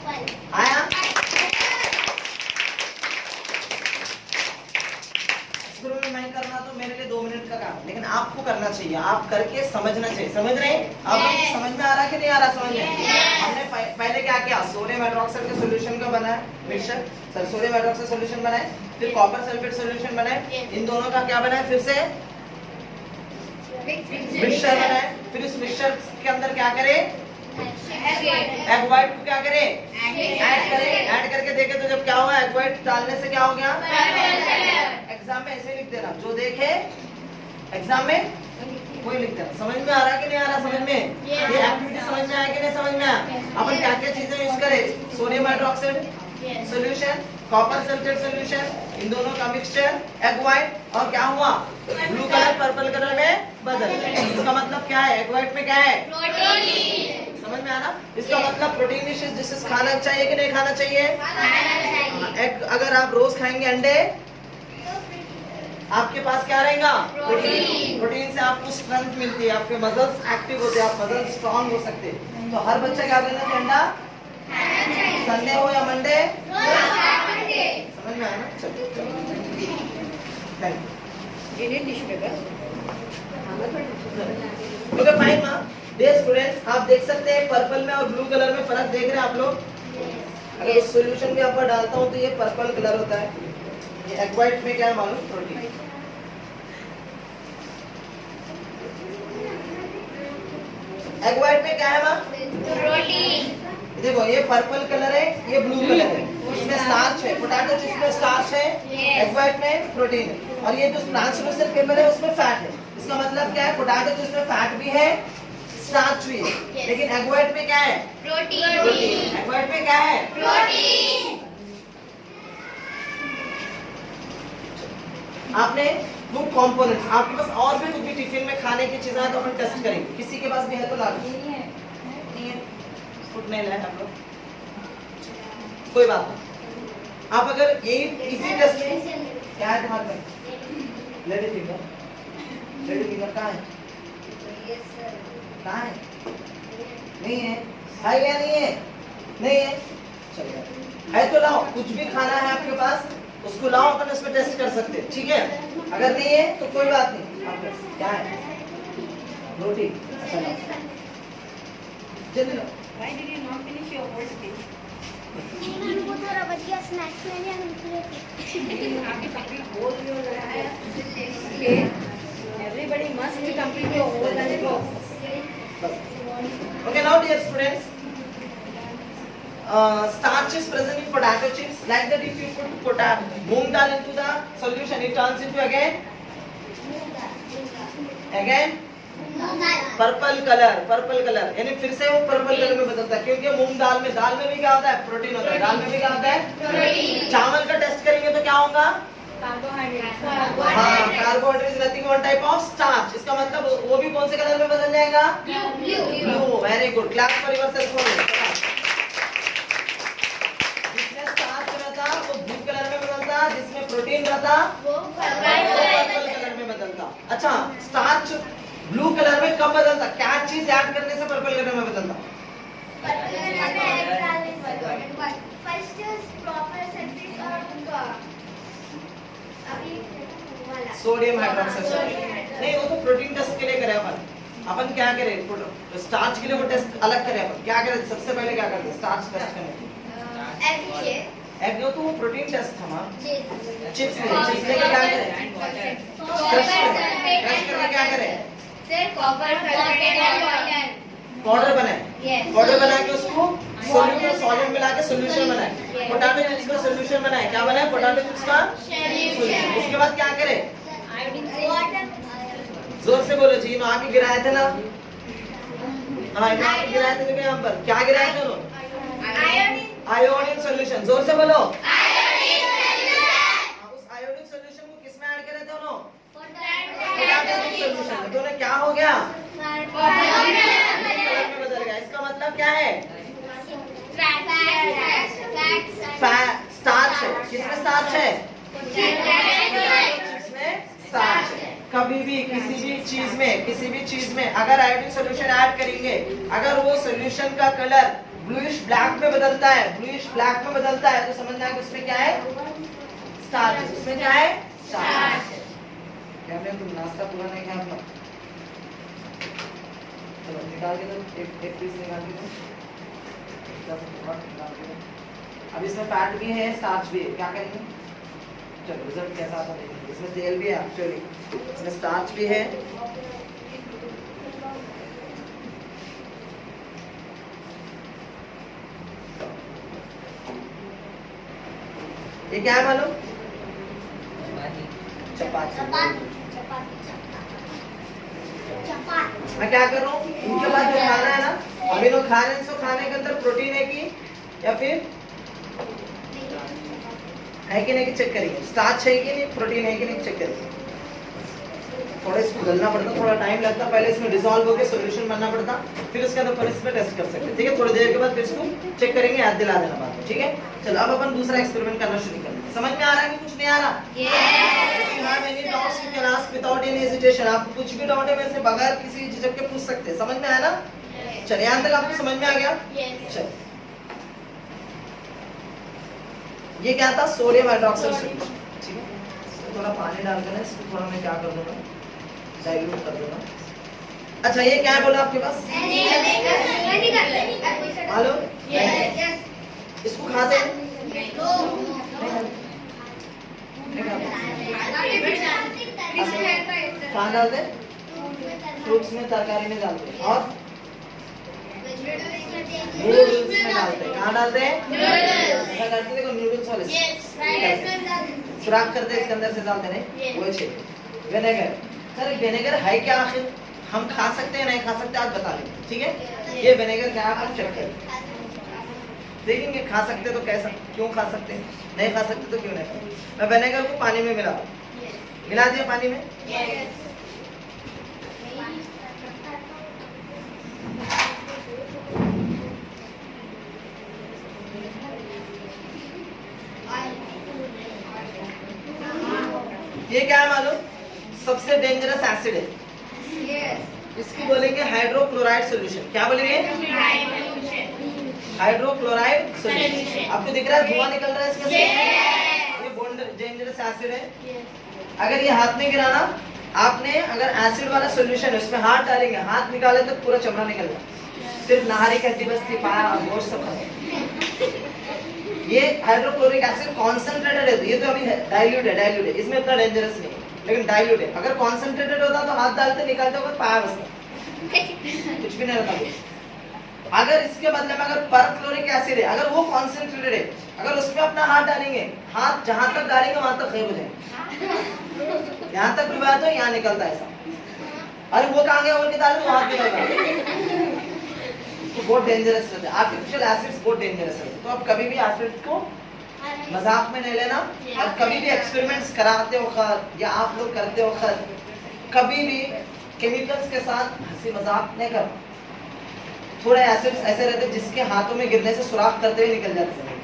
आया? शुरू में मैं करना तो मेरे लिए 2 मिनट का काम, लेकिन आपको करना चाहिए, आप करके समझना चाहिए। समझ रहे हैं? आपको समझ में आ रहा कि नहीं आ रहा? समझ में? हमने पहले क्या किया? सोडियम हाइड्रोक्साइड के सॉल्यूशन का बनाया mixture, sir sodium hydroxide solution बनाए, फिर कॉपर सल्फेट सॉल्यूशन बनाए, इन दोनों का क्या बनाया? फिर से मिक्सचर बनाए। फिर उस मिक्सचर के अंदर क्या करें? एग व्हाइट को क्या करें? ऐड करें। ऐड करके देखे तो जब क्या हुआ? एग व्हाइट डालने से क्या हो गया? एग्जाम में ऐसे लिख देना, जो देखे एग्जाम में वही लिख देना। समझ में आ रहा कि नहीं आ रहा? समझ में? ये एक्टिविटी समझ में आया कि नहीं समझ में आया? अपन क्या क्या चीजें यूज करें? Sodium hydroxide solution, copper sulphate solution, इन दोनों का मिक्सचर, एग व्हाइट, और क्या हुआ? ब्लू कलर पर्पल कलर में बदल गया। इसका मतलब क्या है? एग व्हाइट में क्या है? प्रोटीन। समझ में आ रहा? इसका मतलब प्रोटीन डिशेस खाना चाहिए कि नहीं खाना चाहिए? एग अगर आप रोज खाएंगे अंडे, आपके पास क्या रहेगा? प्रोटीन। प्रोटीन से आपको स्ट्रेंथ मिलती है, आपके मसल्स एक्टिव होते हैं, आप मसल स्ट्रांग हो सकते हैं। तो हर बच्चा क्या करना चाहिए? अंडा संडे हो या मंडे? समझ में आया ना? चलो ओके फाइन माँ। डियर स्टूडेंट्स, आप देख सकते हैं पर्पल में और ब्लू कलर में फर्क देख रहे हैं आप लोग? अगर इस सॉल्यूशन भी आपको डालता हूँ तो ये पर्पल कलर होता है, ये एग व्हाइट में क्या है मालूम? प्रोटीन। एग व्हाइट में क्या है माँ? प्रोटीन। देखो ये पर्पल कलर है, ये ब्लू कलर है, इसमें स्टार्च है, पोटैटो चिप्स में स्टार्च है, एग व्हाइट में प्रोटीन है, और ये जो ट्रांसलूसेंट पेपर है उसमें फैट है। इसका मतलब क्या है? पोटैटो चिप्स में फैट भी है, स्टार्च भी है, लेकिन एग व्हाइट में क्या है? प्रोटीन। एग व्हाइट में क्या है? प्रोटीन। आपने फूड कंपोनेंट्स, आपके पास और भी कुछ भी टिफिन में खाने की चीजें हैं तो अपन टेस्ट करेंगे। किसी के पास भी है तो ला दो। नहीं है फूड नहीं लाए हम लोग, कोई बात नहीं। आप अगर यही इसी टेस्ट में क्या है तुम्हारे पास? लेडी फिंगर, लेडी फिंगर कहाँ है? कहाँ है? नहीं है? है या नहीं है? नहीं है? चलिए है तो लाओ, कुछ भी खाना है आपके पास उसको लाओ, अपन उसमें टेस्ट कर सकते हैं, ठीक है? अगर नहीं है तो कोई बात नहीं। आपके पास क्या है? रोटी। अच्छा लाओ, जल्दी लाओ। Why did you not finish your whole speech? वो थोड़ा बच गया स्नैक्स में लिया You have to complete whole your okay. Everybody must complete your whole lunch. Okay, now dear students, starch is present in potato chips. Like that, if you put moong dal into the solution, it turns into again purple colour, यानी फिर से वो purple colour में बदलता है, क्योंकि मूंग दाल में भी क्या होता है? प्रोटीन होता है। दाल में भी क्या होता है? प्रोटीन। चावल का टेस्ट करेंगे तो क्या होगा? Carbohydrates. हाँ, carbohydrate is nothing one type of starch. इसका मतलब वो भी कौन से कलर में बदल जाएगा? Blue. Very good, clap for yourself. जिसमें स्टार्च रहता वो ब्लू कलर में बदलता, जिसमें प्रोटीन रहता वो पर्पल कलर में बदलता। अच्छा, स्टार्च ब्लू कलर में कब बदलता? क्या चीज ऐड करने से पर्पल कलर में बदलता? Sodium hydroxide solution. नहीं, वो तो प्रोटीन टेस्ट के लिए करे अपन क्या करें? स्टार्च के लिए वो टेस्ट अलग करें। अपन क्या करें? सबसे पहले क्या करते हैं स्टार्च टेस्ट करने? एग जो तो वो प्रोटीन टेस्ट था ना, चिप्स में क्या करें? क्रश करके क्या करें? पाउडर बनाए, पाउडर बना के उसको सॉल्यूट मिला के सॉल्यूशन बनाए, पोटैटो चिप्स का सॉल्यूशन बनाए। क्या बनाए? पोटैटो चिप्स का सॉल्यूशन। उसके बाद क्या करें? जोर से बोलो जी। आके गिराए थे ना? हाँ, आके गिराए थे यहाँ पर। क्या गिराए थे उन्होंने? Iodine solution. जोर से बोलो। उस आयोडीन सॉल्यूशन को किसमें ऐड करे थे उन्होंने? Potato chips solution. तो उन्हें क्या हो गया? में बदल गया। इसका मतलब क्या है? स्टार्च है। किसमें स्टार्च है? चिप्स में स्टार्च है। कभी भी किसी भी चीज में अगर आयोडीन सॉल्यूशन ऐड करेंगे, अगर वो सॉल्यूशन का कलर ब्लूइश ब्लैक में बदलता है, तो समझ में आएगा उसमें क्या है, स्टार्च। उसमें क्या है, स्टार्च। क्या मैं तुम नाश्ता पूरा नहीं खाया अपना? चलो निकाल के दो, एक पीस निकाल के दो। अब इसमें फैट भी है, स्टार्च भी है, क्या करेंगे? चलो रिजल्ट कैसा आता है देखिए। इसमें तेल भी है एक्चुअली, इसमें स्टार्च भी है, ये क्या है मालूम? चपाती। मैं क्या कर रहा हूँ, इनके बाद जो खाना है ना, अभी लोग खा रहे हैं, इसको खाने के अंदर प्रोटीन है कि या फिर है कि नहीं चेक करिए, स्टार्च है कि नहीं, प्रोटीन है कि नहीं चेक करिए। थोड़ा इसको गलना पड़ता, थोड़ा टाइम लगता, पहले इसमें डिसॉल्व होकर सॉल्यूशन बनना पड़ता, फिर उसके बाद इसमें टेस्ट कर सकते, ठीक है। थोड़ी देर के बाद फिर इसको चेक करेंगे, याद दिला देना बाद में, ठीक है। चलो अब अपन दूसरा एक्सपेरिमेंट करना शुरू करते हैं। समझ में आ रहा है कि कुछ नहीं आ रहा? आपको कुछ भी डाउट है वैसे बगैर किसी झिझक के पूछ सकते हैं। समझ में आया ना? चलिए यहाँ तक आपको समझ में आ गया? चलिए, ये क्या था, सोडियम हाइड्रोक्साइड सॉल्यूशन, ठीक है। थोड़ा पानी डालकर इसको थोड़ा मैं क्या कर दूंगा, डाइल्यूट कर दूंगा। अच्छा ये क्या है बोला आपके पास? हेलो, इसको खाते हैं? कहाँ डालते हैं? फ्रूट्स में, तरकारी में डालते हैं, और नूडल्स में डालते हैं। कहाँ डालते हैं? ऐसा करते देखो, नूडल्स वाले सुराख करते इसके अंदर से डालते नहीं, वो चाहिए। विनेगर, सर विनेगर है क्या आखिर, हम खा सकते हैं नहीं खा सकते, आज बता दें, ठीक है। ये विनेगर क्या है आप चेक करें, देखेंगे खा सकते तो कैसा, क्यों खा सकते हैं, नहीं खा सकते तो क्यों नहीं खा। मैं विनेगर को पानी में मिला दिया पानी में, ये क्या है मालूम, सबसे डेंजरस एसिड है, इसको बोलेंगे हाइड्रोक्लोराइड सॉल्यूशन। क्या बोलेंगे? Hydrochloride solution. आपको दिख रहा है धुआं निकल रहा है इसमें से, ये बहुत डेंजरस एसिड है। अगर ये हाथ में गिराना, आपने अगर एसिड वाला सॉल्यूशन है उसमें हाथ डालेंगे, हाथ निकाले तो पूरा चमड़ा निकल जाए, सिर्फ नहारी की हड्डी बचती, पाया और गोश्त सब। ये हाइड्रोक्लोरिक एसिड कॉन्सेंट्रेटेड है, ये तो अभी डाइल्यूट है, इसमें इतना डेंजरस नहीं है, लेकिन डाइल्यूट है। अगर कॉन्सेंट्रेटेड होता तो हाथ डालते निकल जाओगे, पाया बचता, कुछ भी नहीं रहता। अगर इसके बदले में अगर परक्लोरिक एसिड है, अगर वो कॉन्सेंट्रेटेड है, अगर उसमें अपना हाथ डालेंगे, हाथ जहां तक डालेंगे वहां तक खैब हो जाएंगे, यहाँ तक डुबाया तो यहाँ निकलता है ऐसा। अरे वो कहाँ गया बोल के डाले, वहां निकलता, तो बहुत डेंजरस रहता है। आर्टिफिशियल एसिड्स बहुत डेंजरस है, तो आप कभी भी एसिड को मजाक में नहीं लेना, और कभी भी एक्सपेरिमेंट्स कराते वक्त या आप लोग करते वक्त कभी भी केमिकल्स के साथ हंसी मजाक नहीं करना। थोड़े एसिड्स ऐसे रहते हैं जिसके हाथों में गिरने से सुराख करते हुए निकल जाते हैं,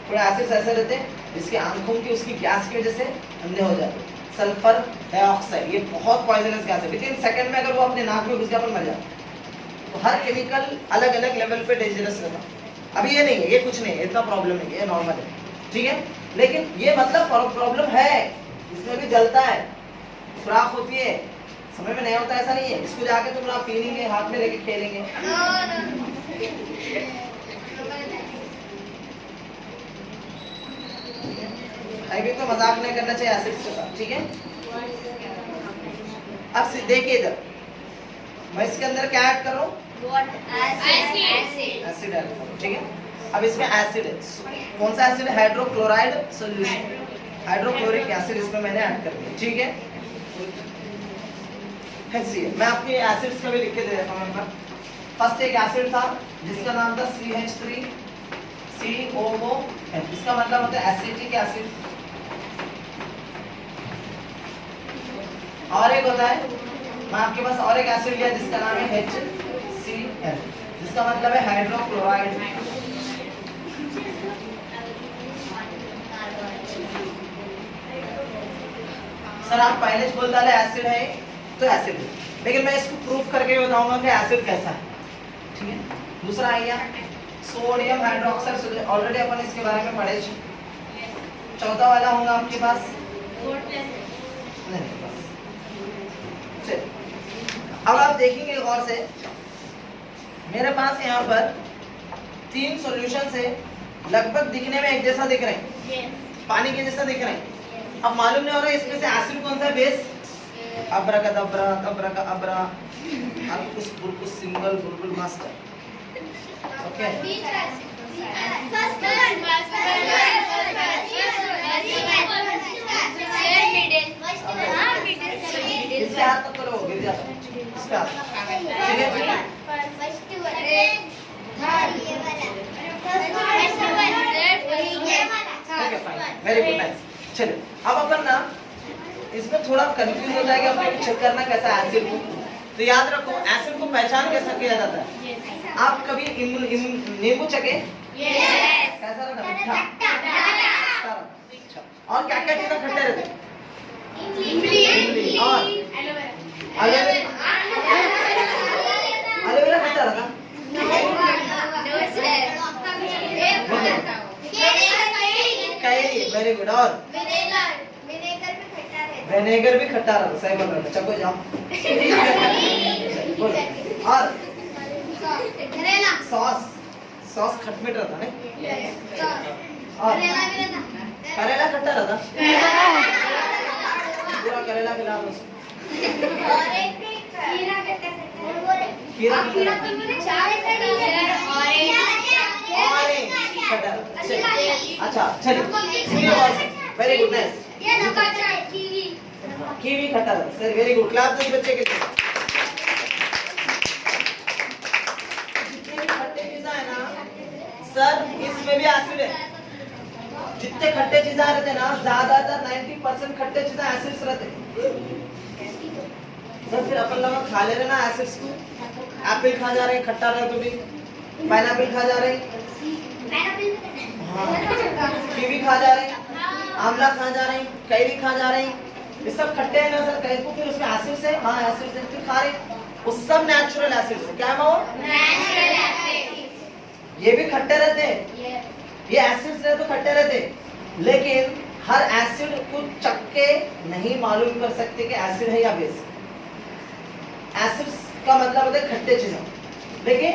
थोड़े एसिड्स ऐसे रहते हैं जिसके आंखों की उसकी गैस की वजह से अंधे हो जाते हैं। सल्फर डाइऑक्साइड, ये बहुत पॉइजनस गैस है, विदिन सेकंड में अगर वो अपने नाक में घुस गया अपन मर जाते। तो हर केमिकल अलग अलग लेवल पे डेंजरस रहता। अभी ये नहीं है, ये कुछ नहीं है, इतना प्रॉब्लम नहीं है, ये नॉर्मल है, ठीक है। लेकिन ये मतलब प्रॉब्लम है, इसमें भी जलता है, सुराख होती है, समय में नहीं होता, ऐसा नहीं है। इसको जाके तुम लोग पीनेंगे, हाथ में लेके खेलेंगे, अभी तो मजाक नहीं करना चाहिए एसिड्स के साथ, ठीक है। अब देखिए इधर, मैं इसके अंदर क्या ऐड कर रहा हूँ, एसिड ऐड कर रहा हूँ, ठीक है। अब इसमें एसिड है, कौन सा एसिड है, हाइड्रोक्लोराइड सॉल्यूशन, हाइड्रोक्लोरिक एसिड इसमें मैंने ऐड कर दिया, ठीक है। मैं आपके एसिड्स का भी लिख के दे देता हूँ। फर्स्ट एक एसिड था जिसका नाम था CH3COO, इसका मतलब होता है एसिटिक एसिड। और एक होता है, मैं आपके पास और एक एसिड लिया जिसका नाम है HCl, जिसका मतलब है हाइड्रोक्लोराइड। सर आप पहले ही बोल डाले एसिड है तो एसिड है, लेकिन मैं इसको प्रूफ करके बताऊंगा कि एसिड कैसा है। ठीक है, दूसरा आ गया सोडियम हाइड्रोक्साइड, ऑलरेडी अपन इसके बारे में पढ़े। चौथा वाला होगा आपके पास नहीं, बस चलिए अब आप देखेंगे गौर से, मेरे पास यहाँ पर 3 सॉल्यूशन है, लगभग दिखने में एक जैसा दिख रहे हैं, पानी के जैसा दिख रहे हैं। अब मालूम नहीं हो रहा है इसमें से एसिड कौन सा है, बेस। अब्राकदब्रा अब्राकअब्रा अलकुस बुलकुस सिंगल बुलबुल मास्टर। ओके इससे हाथ तक करो, गिर जाता है इस पे हाथ। ठीक है, वेरी गुड, नाइस। चलिए अब अपन ना इसमें थोड़ा कंफ्यूज हो जाएगा, आपको चेक करना कैसा है एसिड को। तो याद रखो एसिड को पहचान कैसा किया जाता है। आप कभी नींबू चखे कैसा रहता है, मीठा। और क्या क्या चीजें खट्टे रहते हैं, इमली और एलोवेरा खट्टा रहता, कैरी, वेरी गुड। और विनेगर भी खट्टा रहता, सही बोल रहे हो, चको जाओ। और सॉस खटमिट रहता नहीं, और करेला खट्टा रहता, पूरा करेला खिला दो उसको। खीरा खट्टा, अच्छा चलिए सुनिए गौर से, वेरी गुड, नाइस। कीवी खट्टा रहता, सर वेरी गुड, क्लास दो बच्चे के लिए। जितने भी खट्टे चीजें है ना सर, इसमें भी एसिड है। जितने खट्टे चीजें रहते हैं ना, ज्यादातर 90% खट्टे चीजें एसिड्स रहते हैं। सर फिर अपन लोग खा ले रहे ना एसिड्स को, एप्पल खा जा रहे हैं खट्टा रहे तो भी, पाइनएप्पल खा जा रहे हैं, हाँ, कीवी खा जा रहे हैं, आंवला खा जा रहे हैं, कैरी खा जा रहे हैं, ये सब खट्टे हैं ना सर। कैरी को फिर उसमें एसिड्स है, हाँ एसिड्स है, फिर खा रहे हैं, वो सब नेचुरल एसिड्स है। क्या है वो, नेचुरल एसिड। ये भी खट्टे रहते हैं, ये एसिड्स रहे तो खट्टे रहते, लेकिन हर एसिड को चख के नहीं मालूम कर सकते कि एसिड है या बेस। एसिड्स का मतलब होता है खट्टे चीजें, लेकिन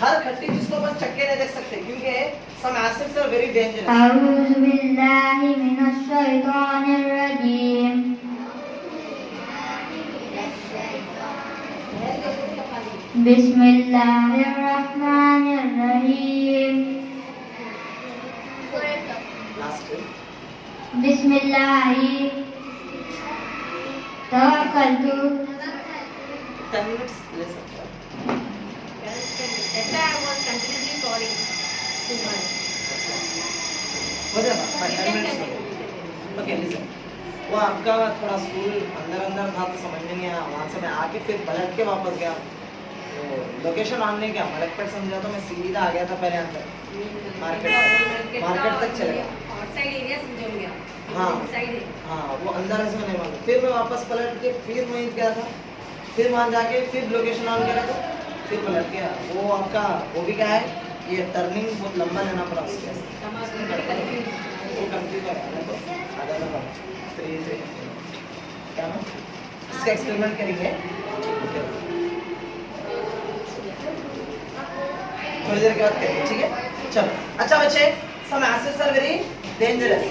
हर खट्टी चीज को अपन चख के नहीं देख सकते, क्योंकि सम एसिड्स आर वेरी डेंजरस। अऊज़ु बिल्लाहि मिनश शैतानिर रजीम। बिस्मिल्लाहिर रहमानिर रहीम। बिस्मिल्लाहि तवक्कलतु। 10 मिनट्स ले सकते हो। हो जाएगा 10 मिनट्स। ओके लिसन, वो आपका थोड़ा स्कूल अंदर था तो समझ में नहीं आया, वहाँ से मैं आके फिर पलट के वापस गया, तो लोकेशन ऑन नहीं किया, मलकपेट समझा तो मैं सीधा आ गया था पहले अंदर मार्केट तक चले गया। हाँ हाँ, वो अंदर ऐसे नहीं मालूम, फिर मैं वापस पलट के फिर वहीं गया था, फिर वहाँ जाके फिर लोकेशन ऑन करा था, फिर पलट गया। वो आपका वो भी क्या है, ये टर्निंग बहुत लंबा लेना पड़ा उसके, वो कंफ्यूज हो गया तो आधा लगा 3 क्या ना, इसका एक्सपेरिमेंट करेंगे थोड़ी देर के बाद करेंगे, ठीक है। चलो अच्छा बच्चे, सम एसिड्स आर वेरी डेंजरस।